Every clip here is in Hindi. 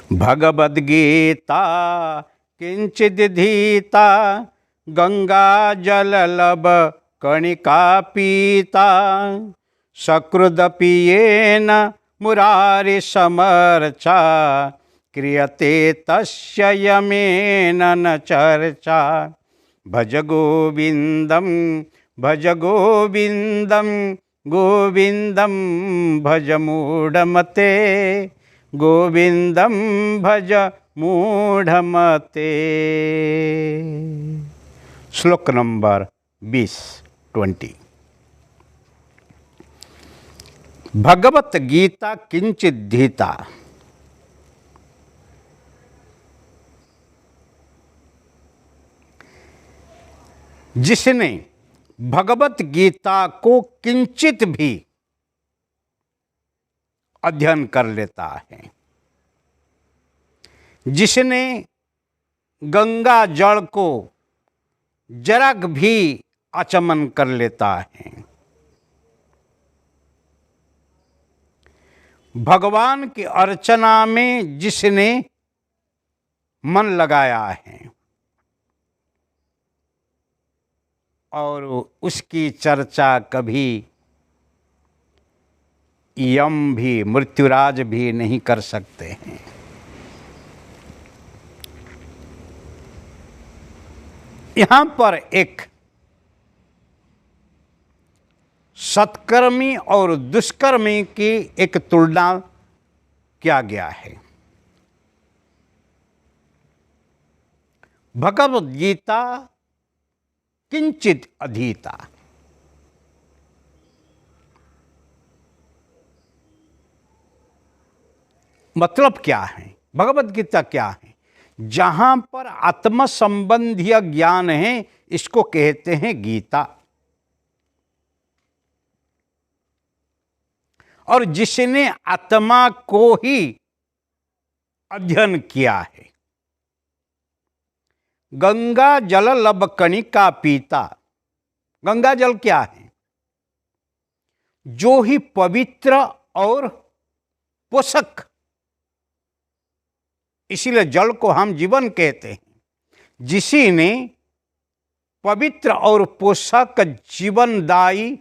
भगवद्गीता किंचिदधीता गंगा जललब कणिका पीता सकृदपि येन मुरारि समर्चा क्रियते तस्य यमेन न चर्चा। भज गोविंदम गोविंदम भज मूढ़मते गोविंदम भज मूढ़मते। श्लोक नंबर 20। भगवत गीता किंचिदधीता। जिसने भगवत गीता को किंचित भी अध्ययन कर लेता है, जिसने गंगा जल को जरा भी आचमन कर लेता है, भगवान की अर्चना में जिसने मन लगाया है और उसकी चर्चा कभी यम भी मृत्युराज भी नहीं कर सकते हैं। यहाँ पर एक सत्कर्मी और दुष्कर्मी की एक तुलना किया गया है। भगवद गीता किंचित अधीता। मतलब क्या है? भगवद गीता क्या है? जहां पर आत्म संबंधी ज्ञान है इसको कहते हैं गीता। और जिसने आत्मा को ही अध्ययन किया है, गंगा जल लब कणिका पीता। गंगा जल क्या है? जो ही पवित्र और पोषक, इसीलिए जल को हम जीवन कहते हैं। जिसने पवित्र और पोषक जीवनदायी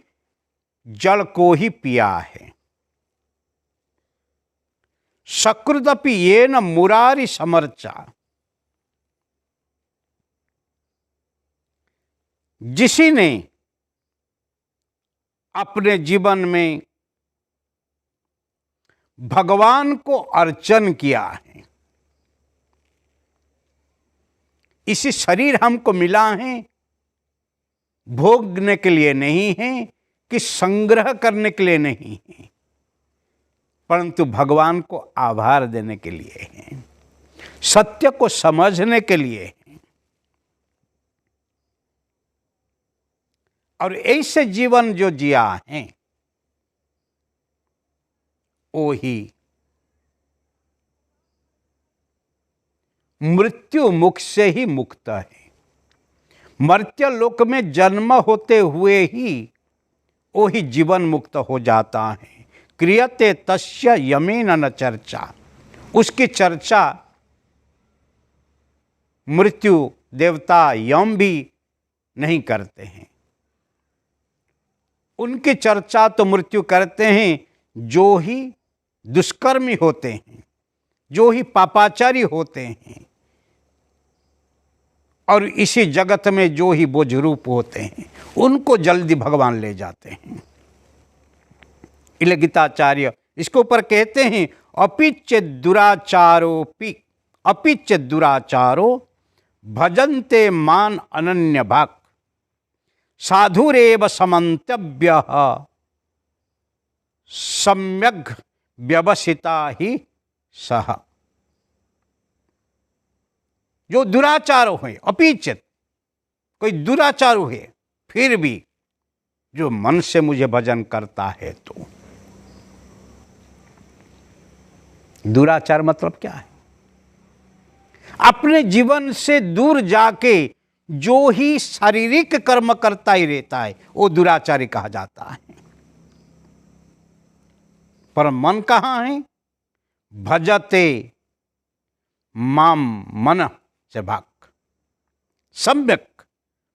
जल को ही पिया है। सकृदपि येन मुरारि समर्चा। जिसने अपने जीवन में भगवान को अर्चन किया है, इसी शरीर हमको मिला है भोगने के लिए नहीं है कि संग्रह करने के लिए नहीं है, परंतु भगवान को आभार देने के लिए है, सत्य को समझने के लिए है। और ऐसे जीवन जो जिया है वो ही मृत्यु मुख से ही मुक्त है। मर्त्य लोक में जन्म होते हुए ही वो ही जीवन मुक्त हो जाता है। क्रियते तस्य यमेन न चर्चा। उसकी चर्चा मृत्यु देवता यम भी नहीं करते हैं। उनकी चर्चा तो मृत्यु करते हैं जो ही दुष्कर्मी होते हैं, जो ही पापाचारी होते हैं, और इसी जगत में जो ही बोझरूप होते हैं उनको जल्दी भगवान ले जाते हैं। इसलिए गीताचार्य इसके ऊपर कहते हैं अपिच्य दुराचारोपि अपिच्य दुराचारो भजन्ते मान अनन्य भाग साधुरेव समन्तव्य सम्यग् व्यवसिता ही सह। जो दुराचार हुए, अपिचित कोई दुराचार हुए, फिर भी जो मन से मुझे भजन करता है, तो दुराचार मतलब क्या है? अपने जीवन से दूर जाके जो ही शारीरिक कर्म करता ही रहता है वो दुराचारी कहा जाता है। पर मन कहाँ है? भजते माम मन से भाग, सम्यक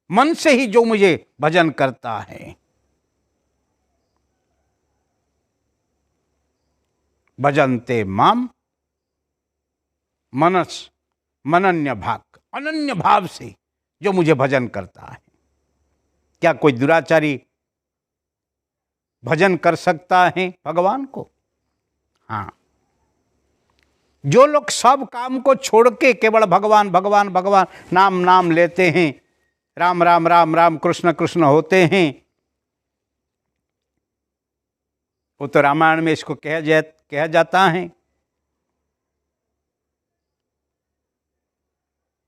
मन से ही जो मुझे भजन करता है, भजन्ते माम मनस मनन्य भाग, अनन्य भाव से जो मुझे भजन करता है। क्या कोई दुराचारी भजन कर सकता है भगवान को? हाँ, जो लोग सब काम को छोड़ के केवल भगवान भगवान भगवान नाम नाम लेते हैं, राम राम राम राम कृष्ण कृष्ण होते हैं, वो तो रामायण में इसको कहा जाता है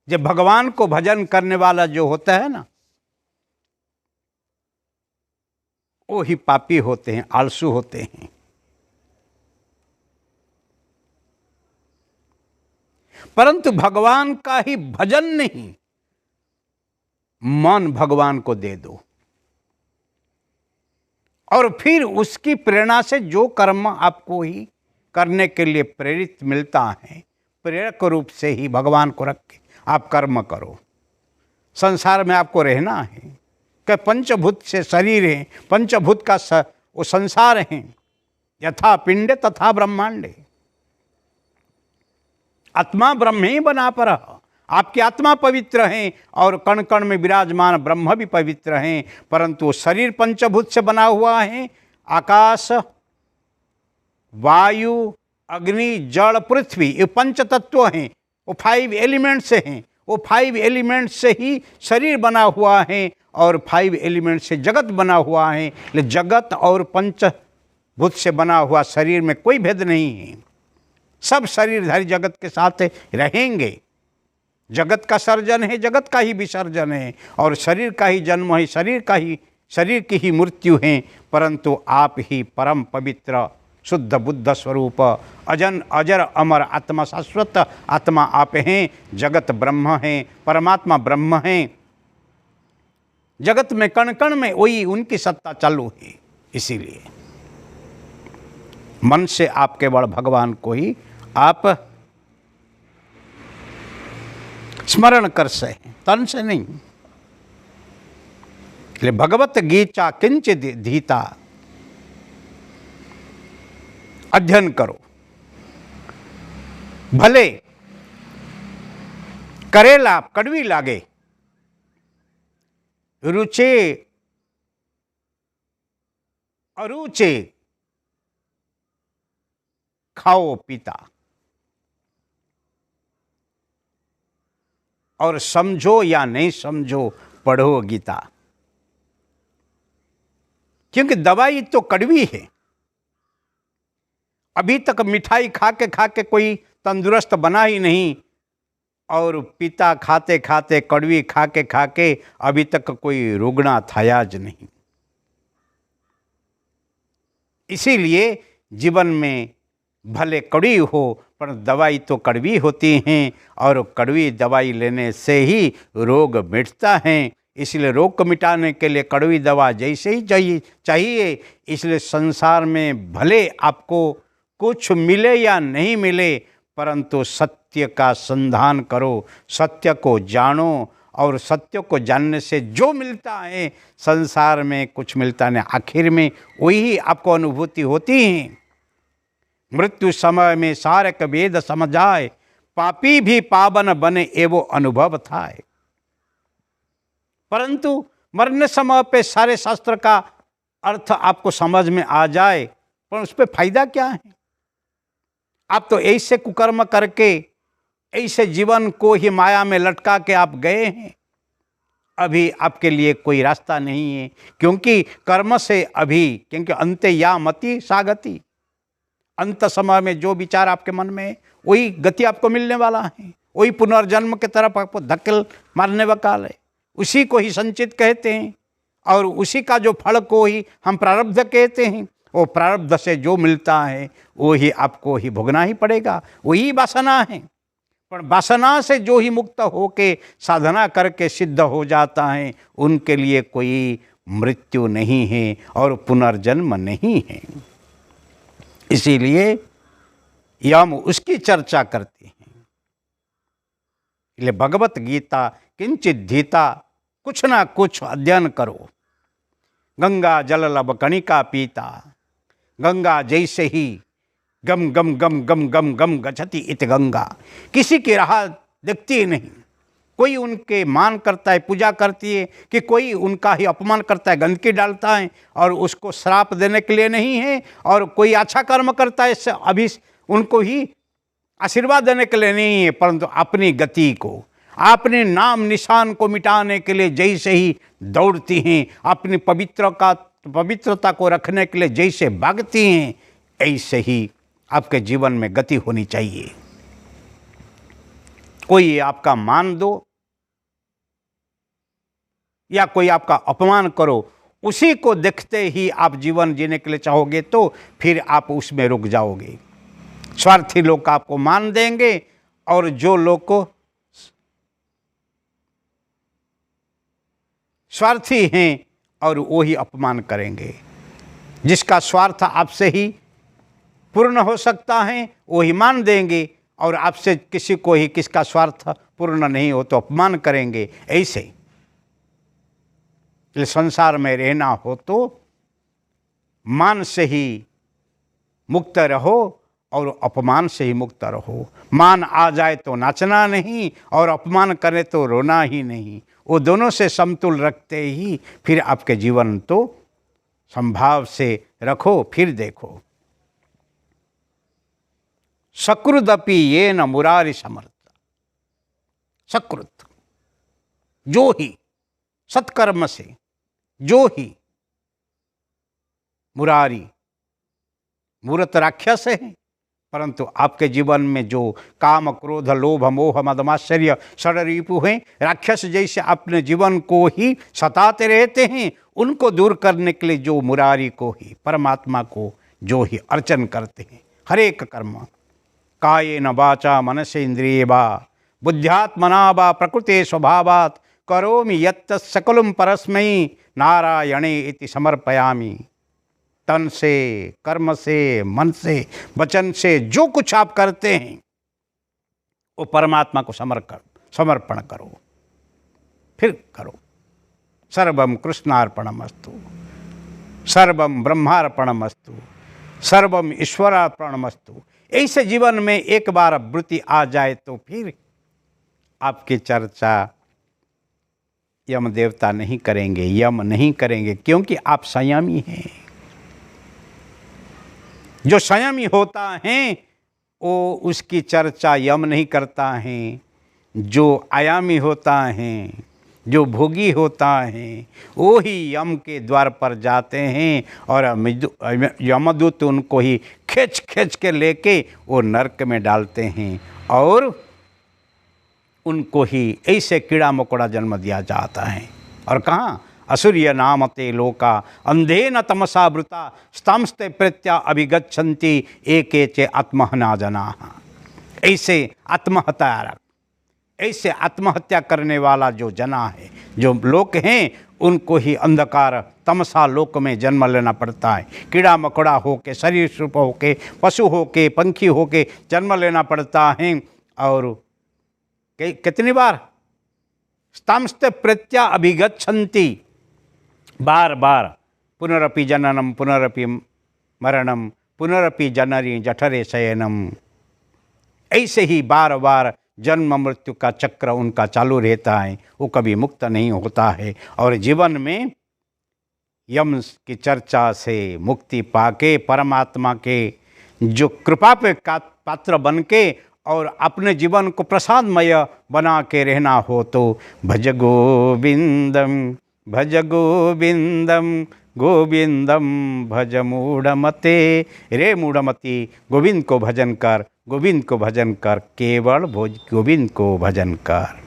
जब भगवान को भजन करने वाला जो होता है ना, वो ही पापी होते हैं, आलसू होते हैं। परंतु भगवान का ही भजन नहीं, मन भगवान को दे दो और फिर उसकी प्रेरणा से जो कर्म आपको ही करने के लिए प्रेरित मिलता है, प्रेरक रूप से ही भगवान को रख के आप कर्म करो। संसार में आपको रहना है कि पंचभूत से शरीर है, पंचभूत का वो संसार है, यथा पिंडे तथा ब्रह्मांडे, आत्मा ब्रह्म ही बना पर, आपकी आत्मा पवित्र है और कण कण में विराजमान ब्रह्म भी पवित्र हैं, परंतु शरीर पंचभूत से बना हुआ है। आकाश, वायु, अग्नि, जल, पृथ्वी, ये पंच तत्व हैं, वो 5 एलिमेंट्स से हैं। वो 5 एलिमेंट्स से ही शरीर बना हुआ है और 5 एलिमेंट्स से जगत बना हुआ है। लेकिन जगत और पंचभूत से बना हुआ शरीर में कोई भेद नहीं है। सब शरीरधारी जगत के साथ रहेंगे। जगत का सर्जन है, जगत का ही विसर्जन है, और शरीर का ही जन्म है, शरीर की ही मृत्यु है। परंतु आप ही परम पवित्र शुद्ध बुद्ध स्वरूप अजन अजर अमर आत्मा, शाश्वत आत्मा आप हैं। जगत ब्रह्म है, परमात्मा ब्रह्म है। जगत में कण कण में वही उनकी सत्ता चालू है। इसीलिए मन से आप केवल भगवान को ही आप स्मरण कर सके, तन से नहीं। इसलिए भगवत गीता किंचित धीता, अध्ययन करो। भले करेला कड़वी लागे, रुचे अरुचे खाओ पीता, और समझो या नहीं समझो पढ़ो गीता। क्योंकि दवाई तो कड़वी है। अभी तक मिठाई खा के कोई तंदुरुस्त बना ही नहीं, और पिता खाते खाते कड़वी खा के अभी तक कोई रुग्णा थायाज नहीं। इसीलिए जीवन में भले कड़वी हो, पर दवाई तो कड़वी होती हैं, और कड़वी दवाई लेने से ही रोग मिटता है। इसलिए रोग को मिटाने के लिए कड़वी दवा जैसे ही चाहिए। इसलिए संसार में भले आपको कुछ मिले या नहीं मिले, परंतु सत्य का संधान करो, सत्य को जानो, और सत्य को जानने से जो मिलता है संसार में कुछ मिलता नहीं, आखिर में वही आपको अनुभूति होती है। मृत्यु समय में सारक वेद समझाए, पापी भी पावन बने एवो अनुभव था। परंतु मरने समय पे सारे शास्त्र का अर्थ आपको समझ में आ जाए, पर उस पर फायदा क्या है? आप तो ऐसे कुकर्म करके ऐसे जीवन को ही माया में लटका के आप गए हैं। अभी आपके लिए कोई रास्ता नहीं है, क्योंकि कर्म से अभी, क्योंकि अंते या मति सागति, अंत समय में जो विचार आपके मन में है वही गति आपको मिलने वाला है, वही पुनर्जन्म की तरफ आपको धक्के मारने वकाल है। उसी को ही संचित कहते हैं, और उसी का जो फल को ही हम प्रारब्ध कहते हैं। वो प्रारब्ध से जो मिलता है वो ही आपको ही भोगना ही पड़ेगा, वही वासना है। पर वासना से जो ही मुक्त होके साधना करके सिद्ध हो जाता है, उनके लिए कोई मृत्यु नहीं है और पुनर्जन्म नहीं है। इसीलिए हम उसकी चर्चा करते हैं। इसलिए भगवत गीता किंचित धीता, कुछ ना कुछ अध्ययन करो। गंगा जल लब कणिका पीता, गंगा जैसे ही गम गम गम गम गम गम गच्छति इत गंगा। किसी की राह दिखती ही नहीं, कोई उनके मान करता है, पूजा करती है, कि कोई उनका ही अपमान करता है, गंदगी डालता है, और उसको श्राप देने के लिए नहीं है, और कोई अच्छा कर्म करता है अभी उनको ही आशीर्वाद देने के लिए नहीं है, परंतु अपनी गति को, अपने नाम निशान को मिटाने के लिए जैसे ही दौड़ती हैं, अपनी पवित्रता को रखने के लिए जैसे भागती हैं, ऐसे ही आपके जीवन में गति होनी चाहिए। कोई आपका मान दो या कोई आपका अपमान करो, उसी को देखते ही आप जीवन जीने के लिए चाहोगे तो फिर आप उसमें रुक जाओगे। स्वार्थी लोग आपको मान देंगे और जो लोग को स्वार्थी हैं और वो ही अपमान करेंगे। जिसका स्वार्थ आपसे ही पूर्ण हो सकता है वो ही मान देंगे, और आपसे किसी को ही किसका स्वार्थ पूर्ण नहीं हो तो अपमान करेंगे। ऐसे संसार में रहना हो तो मान से ही मुक्त रहो और अपमान से ही मुक्त रहो। मान आ जाए तो नाचना नहीं और अपमान करे तो रोना ही नहीं। वो दोनों से समतुल रखते ही फिर आपके जीवन तो संभाव से रखो। फिर देखो, सकृदपि ये न मुरारी समर्थ। सकृत जो ही सत्कर्म से, जो ही मुरारी, मूर्त राक्षस है, परंतु आपके जीवन में जो काम क्रोध लोभ मोह मदमाश्चर्य षड्रिपु हैं, राक्षस जैसे अपने जीवन को ही सताते रहते हैं, उनको दूर करने के लिए जो मुरारी को ही, परमात्मा को जो ही अर्चन करते हैं। हर एक कर्म कायेन वाचा मनसेन्द्रिये वा बुद्ध्यात्मना वा प्रकृते स्वभावात् करोमि यत्त सकलम परस्मै नारायणे इति समर्पयामि। तन से, कर्म से, मन से, वचन से जो कुछ आप करते हैं वो परमात्मा को समर्पण करो। फिर करो सर्वम कृष्णार्पणमस्तु, सर्वम ब्रह्मार्पणमस्तु, सर्वम ईश्वरार्पणमस्तु। ऐसे जीवन में एक बार वृत्ति आ जाए तो फिर आपकी चर्चा यम देवता नहीं करेंगे, यम नहीं करेंगे, क्योंकि आप संयमी हैं। जो संयमी होता है वो उसकी चर्चा यम नहीं करता है। जो आयामी होता है, जो भोगी होता है, वो ही यम के द्वार पर जाते हैं और यमदूत उनको ही खींच खींच के लेके वो नरक में डालते हैं और उनको ही ऐसे कीड़ा मकोड़ा जन्म दिया जाता है। और कहाँ असुर्य नामते लोका अंधेन तमसा वृता स्तंस्ते प्रत्या अभिगच्छन्ति एके चे आत्महना जनाः। ऐसे आत्महत्या, ऐसे आत्महत्या करने वाला जो जना है, जो लोक हैं, उनको ही अंधकार तमसा लोक में जन्म लेना पड़ता है। कीड़ा मकोड़ा होके, सरीसृप होके, पशु होके, पंखी होके जन्म लेना पड़ता है। और कितनी बार स्तंस्ते प्रत्या अभिगच्छन्ति, बार बार पुनरपि जननम पुनरपि मरणम पुनरपि जननी जठरे शयनम। ऐसे ही बार बार जन्म मृत्यु का चक्र उनका चालू रहता है, वो कभी मुक्त नहीं होता है। और जीवन में यम की चर्चा से मुक्ति पाके परमात्मा के जो कृपा पे पात्र बन के और अपने जीवन को प्रसादमय बना के रहना हो तो भज गोविंदम भज गोविंदम गोविंदम भज मूढ़मते। रे मूढ़मती, गोविंद को भजन कर, गोविंद को भजन कर, केवल गोविंद को भजन कर।